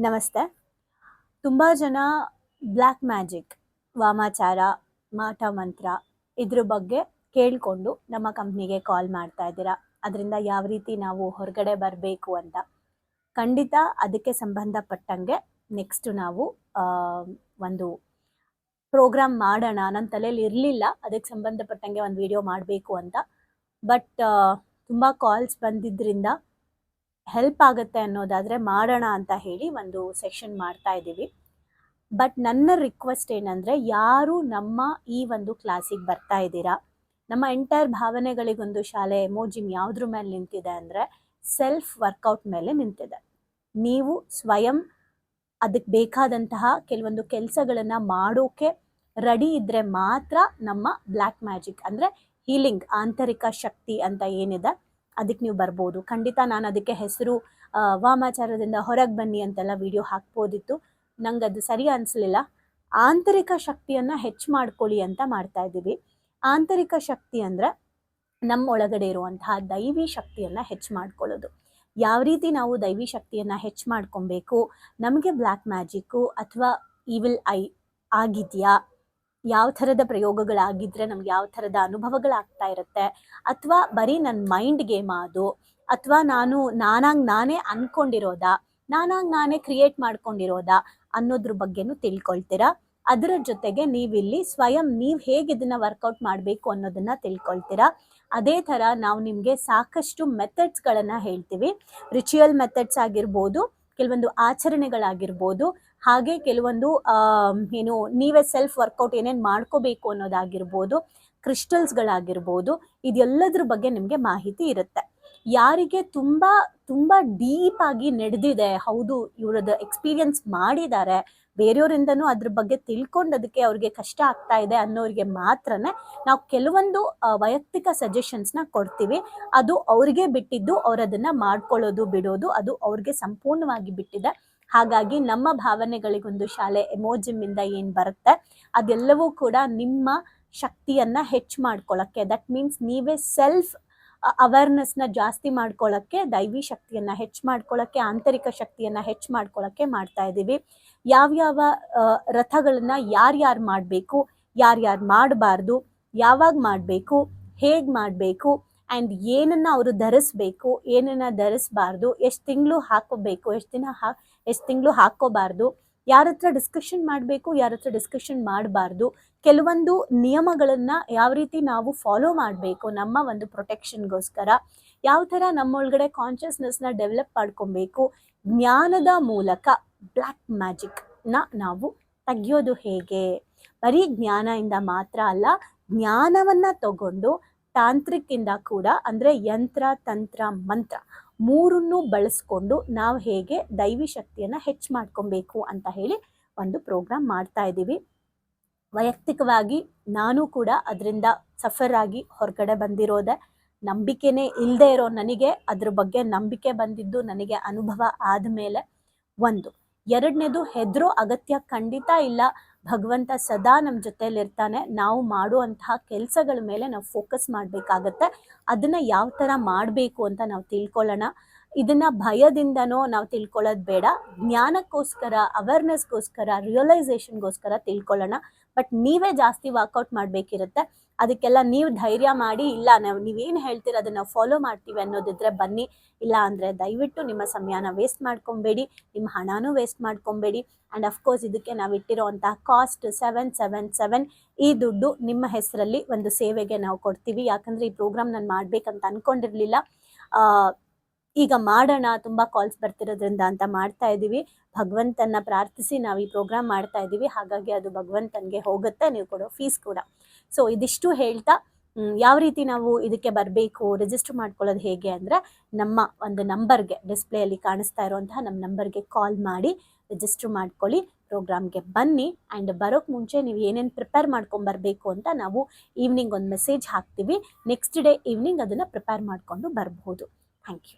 ನಮಸ್ತೆ. ತುಂಬ ಜನ ಬ್ಲ್ಯಾಕ್ ಮ್ಯಾಜಿಕ್, ವಾಮಾಚಾರ, ಮಾಟ ಮಂತ್ರ ಇದ್ರ ಬಗ್ಗೆ ಕೇಳಿಕೊಂಡು ನಮ್ಮ ಕಂಪ್ನಿಗೆ ಕಾಲ್ ಮಾಡ್ತಾ ಇದ್ದೀರಾ. ಅದರಿಂದ ಯಾವ ರೀತಿ ನಾವು ಹೊರಗಡೆ ಬರಬೇಕು ಅಂತ ಖಂಡಿತ ಅದಕ್ಕೆ ಸಂಬಂಧಪಟ್ಟಂಗೆ ನೆಕ್ಸ್ಟ್ ನಾವು ಒಂದು ಪ್ರೋಗ್ರಾಮ್ ಮಾಡೋಣ. ನನ್ನ ತಲೆಯಲ್ಲಿ ಇರಲಿಲ್ಲ ಅದಕ್ಕೆ ಸಂಬಂಧಪಟ್ಟಂಗೆ ಒಂದು ವಿಡಿಯೋ ಮಾಡಬೇಕು ಅಂತ. ಬಟ್ ತುಂಬ ಕಾಲ್ಸ್ ಬಂದಿದ್ದರಿಂದ ಹೆಲ್ಪ್ ಆಗುತ್ತೆ ಅನ್ನೋದಾದರೆ ಮಾಡೋಣ ಅಂತ ಹೇಳಿ ಒಂದು ಸೆಷನ್ ಮಾಡ್ತಾ ಇದ್ದೀವಿ. ಬಟ್ ನನ್ನ ರಿಕ್ವೆಸ್ಟ್ ಏನಂದರೆ, ಯಾರು ನಮ್ಮ ಈ ಒಂದು ಕ್ಲಾಸಿಗೆ ಬರ್ತಾ ಇದ್ದೀರಾ, ನಮ್ಮ ಎಂಟೈರ್ ಭಾವನೆಗಳಿಗೊಂದು ಶಾಲೆ ಎಮೋಜಿಮ್ ಯಾವುದ್ರ ಮೇಲೆ ನಿಂತಿದೆ ಅಂದರೆ ಸೆಲ್ಫ್ ವರ್ಕೌಟ್ ಮೇಲೆ ನಿಂತಿದೆ. ನೀವು ಸ್ವಯಂ ಅದಕ್ಕೆ ಬೇಕಾದಂತಹ ಕೆಲವೊಂದು ಕೆಲಸಗಳನ್ನು ಮಾಡೋಕೆ ರೆಡಿ ಇದ್ದರೆ ಮಾತ್ರ ನಮ್ಮ ಬ್ಲ್ಯಾಕ್ ಮ್ಯಾಜಿಕ್ ಅಂದರೆ ಹೀಲಿಂಗ್, ಆಂತರಿಕ ಶಕ್ತಿ ಅಂತ ಏನಿದೆ ಅದಕ್ಕೆ ನೀವು ಬರ್ಬೋದು. ಖಂಡಿತ ನಾನು ಅದಕ್ಕೆ ಹೆಸರು ವಾಮಾಚಾರದಿಂದ ಹೊರಗೆ ಬನ್ನಿ ಅಂತೆಲ್ಲ ವಿಡಿಯೋ ಹಾಕ್ಬೋದಿತ್ತು. ನಂಗೆ ಅದು ಸರಿ ಅನಿಸ್ಲಿಲ್ಲ. ಆಂತರಿಕ ಶಕ್ತಿಯನ್ನು ಹೆಚ್ಚು ಮಾಡ್ಕೊಳ್ಳಿ ಅಂತ ಮಾಡ್ತಾ ಇದ್ದೀವಿ. ಆಂತರಿಕ ಶಕ್ತಿ ಅಂದರೆ ನಮ್ಮ ಒಳಗಡೆ ಇರುವಂತಹ ದೈವಿ ಶಕ್ತಿಯನ್ನು ಹೆಚ್ಚು ಮಾಡ್ಕೊಳ್ಳೋದು. ಯಾವ ರೀತಿ ನಾವು ದೈವಿ ಶಕ್ತಿಯನ್ನು ಹೆಚ್ಚು ಮಾಡ್ಕೊಬೇಕು, ನಮಗೆ ಬ್ಲ್ಯಾಕ್ ಮ್ಯಾಜಿಕ್ಕು ಅಥವಾ ಈವಿಲ್ ಐ ಆಗಿದೆಯಾ, ಯಾವ ಥರದ ಪ್ರಯೋಗಗಳಾಗಿದ್ದರೆ ನಮ್ಗೆ ಯಾವ ಥರದ ಅನುಭವಗಳಾಗ್ತಾ ಇರುತ್ತೆ, ಅಥವಾ ಬರೀ ನನ್ನ ಮೈಂಡ್ ಗೇಮ್ ಅದು, ಅಥವಾ ನಾನೇ ಅಂದ್ಕೊಂಡಿರೋದಾ, ನಾನೇ ಕ್ರಿಯೇಟ್ ಮಾಡ್ಕೊಂಡಿರೋದಾ ಅನ್ನೋದ್ರ ಬಗ್ಗೆನೂ ತಿಳ್ಕೊಳ್ತೀರಾ. ಅದರ ಜೊತೆಗೆ ನೀವಿಲ್ಲಿ ಸ್ವಯಂ ನೀವು ಹೇಗೆ ಇದನ್ನು ವರ್ಕೌಟ್ ಮಾಡಬೇಕು ಅನ್ನೋದನ್ನು ತಿಳ್ಕೊಳ್ತೀರಾ. ಅದೇ ಥರ ನಾವು ನಿಮಗೆ ಸಾಕಷ್ಟು ಮೆಥಡ್ಸ್ಗಳನ್ನು ಹೇಳ್ತೀವಿ. ರಿಚುವಲ್ ಮೆಥಡ್ಸ್ ಆಗಿರ್ಬೋದು, ಕೆಲವೊಂದು ಆಚರಣೆಗಳಾಗಿರ್ಬೋದು, ಹಾಗೆ ಕೆಲವೊಂದು ನೀವೇ ಸೆಲ್ಫ್ ವರ್ಕೌಟ್ ಏನೇನು ಮಾಡ್ಕೋಬೇಕು ಅನ್ನೋದಾಗಿರ್ಬೋದು, ಕ್ರಿಸ್ಟಲ್ಸ್ಗಳಾಗಿರ್ಬೋದು, ಇದೆಲ್ಲದ್ರ ಬಗ್ಗೆ ನಿಮಗೆ ಮಾಹಿತಿ ಇರುತ್ತೆ. ಯಾರಿಗೆ ತುಂಬ ತುಂಬ ಡೀಪ್ ಆಗಿ ನಡೆದಿದೆ, ಹೌದು ಇವರದ್ದು ಎಕ್ಸ್ಪೀರಿಯನ್ಸ್ ಮಾಡಿದ್ದಾರೆ, ಬೇರೆಯವರಿಂದನೂ ಅದ್ರ ಬಗ್ಗೆ ತಿಳ್ಕೊಂಡೋದಕ್ಕೆ ಅವ್ರಿಗೆ ಕಷ್ಟ ಆಗ್ತಾ ಇದೆ ಅನ್ನೋರಿಗೆ ಮಾತ್ರನೇ ನಾವು ಕೆಲವೊಂದು ವೈಯಕ್ತಿಕ ಸಜೆಷನ್ಸ್ನ ಕೊಡ್ತೀವಿ. ಅದು ಅವ್ರಿಗೆ ಬಿಟ್ಟಿದ್ದು, ಅವ್ರು ಅದನ್ನು ಮಾಡ್ಕೊಳ್ಳೋದು ಬಿಡೋದು ಅದು ಅವ್ರಿಗೆ ಸಂಪೂರ್ಣವಾಗಿ ಬಿಟ್ಟಿದೆ. ಹಾಗಾಗಿ ನಮ್ಮ ಭಾವನೆಗಳಿಗೊಂದು ಶಾಲೆ ಎಮೋಜಿಮ್ಮಿಂದ ಏನು ಬರುತ್ತೆ ಅದೆಲ್ಲವೂ ಕೂಡ ನಿಮ್ಮ ಶಕ್ತಿಯನ್ನು ಹೆಚ್ಚು ಮಾಡ್ಕೊಳ್ಳೋಕ್ಕೆ, ದಟ್ ಮೀನ್ಸ್ ನೀವೇ ಸೆಲ್ಫ್ ಅವೇರ್ನೆಸ್ನ ಜಾಸ್ತಿ ಮಾಡ್ಕೊಳ್ಳೋಕ್ಕೆ, ದೈವಿ ಶಕ್ತಿಯನ್ನು ಹೆಚ್ಚು ಮಾಡ್ಕೊಳ್ಳೋಕ್ಕೆ, ಆಂತರಿಕ ಶಕ್ತಿಯನ್ನು ಹೆಚ್ಚು ಮಾಡ್ಕೊಳ್ಳೋಕ್ಕೆ ಮಾಡ್ತಾ ಇದ್ದೀವಿ. ಯಾವ್ಯಾವ ರಥಗಳನ್ನ ಯಾರ್ಯಾರು ಮಾಡಬೇಕು, ಯಾರ್ಯಾರು ಮಾಡಬಾರ್ದು, ಯಾವಾಗ ಮಾಡಬೇಕು, ಹೇಗೆ ಮಾಡಬೇಕು, ಆ್ಯಂಡ್ ಏನನ್ನು ಅವರು ಧರಿಸ್ಬೇಕು, ಏನನ್ನು ಧರಿಸ್ಬಾರ್ದು, ಎಷ್ಟು ತಿಂಗಳು ಹಾಕೋಬೇಕು, ಎಷ್ಟು ತಿಂಗಳು ಹಾಕ್ಕೋಬಾರ್ದು, ಯಾರ ಹತ್ರ ಡಿಸ್ಕಷನ್ ಮಾಡಬೇಕು, ಯಾರ ಹತ್ರ ಡಿಸ್ಕಷನ್ ಮಾಡಬಾರ್ದು, ಕೆಲವೊಂದು ನಿಯಮಗಳನ್ನು ಯಾವ ರೀತಿ ನಾವು ಫಾಲೋ ಮಾಡಬೇಕು ನಮ್ಮ ಒಂದು ಪ್ರೊಟೆಕ್ಷನ್ಗೋಸ್ಕರ, ಯಾವ ಥರ ನಮ್ಮೊಳಗಡೆ ಕಾನ್ಷಿಯಸ್ನೆಸ್ನ ಡೆವಲಪ್ ಮಾಡ್ಕೊಬೇಕು, ಜ್ಞಾನದ ಮೂಲಕ ಬ್ಲ್ಯಾಕ್ ಮ್ಯಾಜಿಕ್ನ ನಾವು ತೆಗೆಯೋದು ಹೇಗೆ, ಬರೀ ಜ್ಞಾನದಿಂದ ಮಾತ್ರ ಅಲ್ಲ, ಜ್ಞಾನವನ್ನು ತಗೊಂಡು ತಾಂತ್ರಿಕಿಂದ ಕೂಡ ಅಂದರೆ ಯಂತ್ರ, ತಂತ್ರ, ಮಂತ್ರ ಮೂರನ್ನು ಬಳಸ್ಕೊಂಡು ನಾವು ಹೇಗೆ ದೈವಿ ಶಕ್ತಿಯನ್ನು ಹೆಚ್ಚು ಮಾಡ್ಕೊಬೇಕು ಅಂತ ಹೇಳಿ ಒಂದು ಪ್ರೋಗ್ರಾಮ್ ಮಾಡ್ತಾ ಇದ್ದೀವಿ. ವೈಯಕ್ತಿಕವಾಗಿ ನಾನು ಕೂಡ ಅದರಿಂದ ಸಫರ್ ಆಗಿ ಹೊರಗಡೆ ಬಂದಿರೋದೆ. ನಂಬಿಕೆನೇ ಇಲ್ಲದೆ ಇರೋ ನನಗೆ ಅದ್ರ ಬಗ್ಗೆ ನಂಬಿಕೆ ಬಂದಿದ್ದು ನನಗೆ ಅನುಭವ ಆದಮೇಲೆ. ಒಂದು ಎರಡನೇದು, ಹೆದರೋ ಅಗತ್ಯ ಖಂಡಿತ ಇಲ್ಲ. ಭಗವಂತ ಸದಾ ನಮ್ಮ ಜೊತೆಯಲ್ಲಿರ್ತಾನೆ. ನಾವು ಮಾಡುವಂತಹ ಕೆಲಸಗಳ ಮೇಲೆ ನಾವು ಫೋಕಸ್ ಮಾಡಬೇಕಾಗತ್ತೆ. ಅದನ್ನು ಯಾವ ಥರ ಮಾಡಬೇಕು ಅಂತ ನಾವು ತಿಳ್ಕೊಳ್ಳೋಣ. ಇದನ್ನು ಭಯದಿಂದನೋ ನಾವು ತಿಳ್ಕೊಳ್ಳೋದು ಬೇಡ. ಜ್ಞಾನಕ್ಕೋಸ್ಕರ, ಅವೇರ್ನೆಸ್ಗೋಸ್ಕರ, ರಿಯಲೈಸೇಷನ್ಗೋಸ್ಕರ ತಿಳ್ಕೊಳ್ಳೋಣ. ಬಟ್ ನೀವೇ ಜಾಸ್ತಿ ವರ್ಕೌಟ್ ಮಾಡಬೇಕಿರುತ್ತೆ. ಅದಕ್ಕೆಲ್ಲ ನೀವು ಧೈರ್ಯ ಮಾಡಿ, ಇಲ್ಲ ನೀವೇನು ಹೇಳ್ತೀರ ಅದನ್ನು ಫಾಲೋ ಮಾಡ್ತೀವಿ ಅನ್ನೋದಿದ್ರೆ ಬನ್ನಿ. ಇಲ್ಲ ಅಂದರೆ ದಯವಿಟ್ಟು ನಿಮ್ಮ ಸಮಯನ ವೇಸ್ಟ್ ಮಾಡ್ಕೊಬೇಡಿ, ನಿಮ್ಮ ಹಣನೂ ವೇಸ್ಟ್ ಮಾಡ್ಕೊಬೇಡಿ. ಆ್ಯಂಡ್ ಅಫ್ಕೋರ್ಸ್ ಇದಕ್ಕೆ ನಾವು ಇಟ್ಟಿರೋವಂತಹ ಕಾಸ್ಟ್ 777 ಈ ದುಡ್ಡು ನಿಮ್ಮ ಹೆಸರಲ್ಲಿ ಒಂದು ಸೇವೆಗೆ ನಾವು ಕೊಡ್ತೀವಿ. ಯಾಕಂದರೆ ಈ ಪ್ರೋಗ್ರಾಮ್ ನಾನು ಮಾಡಬೇಕಂತ ಅಂದ್ಕೊಂಡಿರಲಿಲ್ಲ. ಈಗ ಮಾಡೋಣ, ತುಂಬ ಕಾಲ್ಸ್ ಬರ್ತಿರೋದ್ರಿಂದ ಅಂತ ಮಾಡ್ತಾ ಇದ್ದೀವಿ. ಭಗವಂತನ ಪ್ರಾರ್ಥಿಸಿ ನಾವು ಈ ಪ್ರೋಗ್ರಾಮ್ ಮಾಡ್ತಾ ಇದ್ದೀವಿ. ಹಾಗಾಗಿ ಅದು ಭಗವಂತನಿಗೆ ಹೋಗುತ್ತೆ, ನೀವು ಕೊಡೋ ಫೀಸ್ ಕೂಡ. ಸೊ ಇದಿಷ್ಟು ಹೇಳ್ತಾ ಯಾವ ರೀತಿ ನಾವು ಇದಕ್ಕೆ ಬರಬೇಕು, ರಿಜಿಸ್ಟರ್ ಮಾಡ್ಕೊಳ್ಳೋದು ಹೇಗೆ ಅಂದರೆ, ನಮ್ಮ ಒಂದು ನಂಬರ್ಗೆ, ಡಿಸ್ಪ್ಲೇಯಲ್ಲಿ ಕಾಣಿಸ್ತಾ ಇರುವಂತಹ ನಮ್ಮ ನಂಬರ್ಗೆ ಕಾಲ್ ಮಾಡಿ ರಿಜಿಸ್ಟರ್ ಮಾಡ್ಕೊಳ್ಳಿ, ಪ್ರೋಗ್ರಾಮ್ಗೆ ಬನ್ನಿ. ಆ್ಯಂಡ್ ಬರೋಕ್ಕೆ ಮುಂಚೆ ನೀವು ಏನೇನು ಪ್ರಿಪೇರ್ ಮಾಡ್ಕೊಂಬರ್ಬೇಕು ಅಂತ ನಾವು ಈವ್ನಿಂಗ್ ಒಂದು ಮೆಸೇಜ್ ಹಾಕ್ತೀವಿ. ನೆಕ್ಸ್ಟ್ ಡೇ ಈವ್ನಿಂಗ್ ಅದನ್ನು ಪ್ರಿಪೇರ್ ಮಾಡಿಕೊಂಡು ಬರಬಹುದು. Thank you.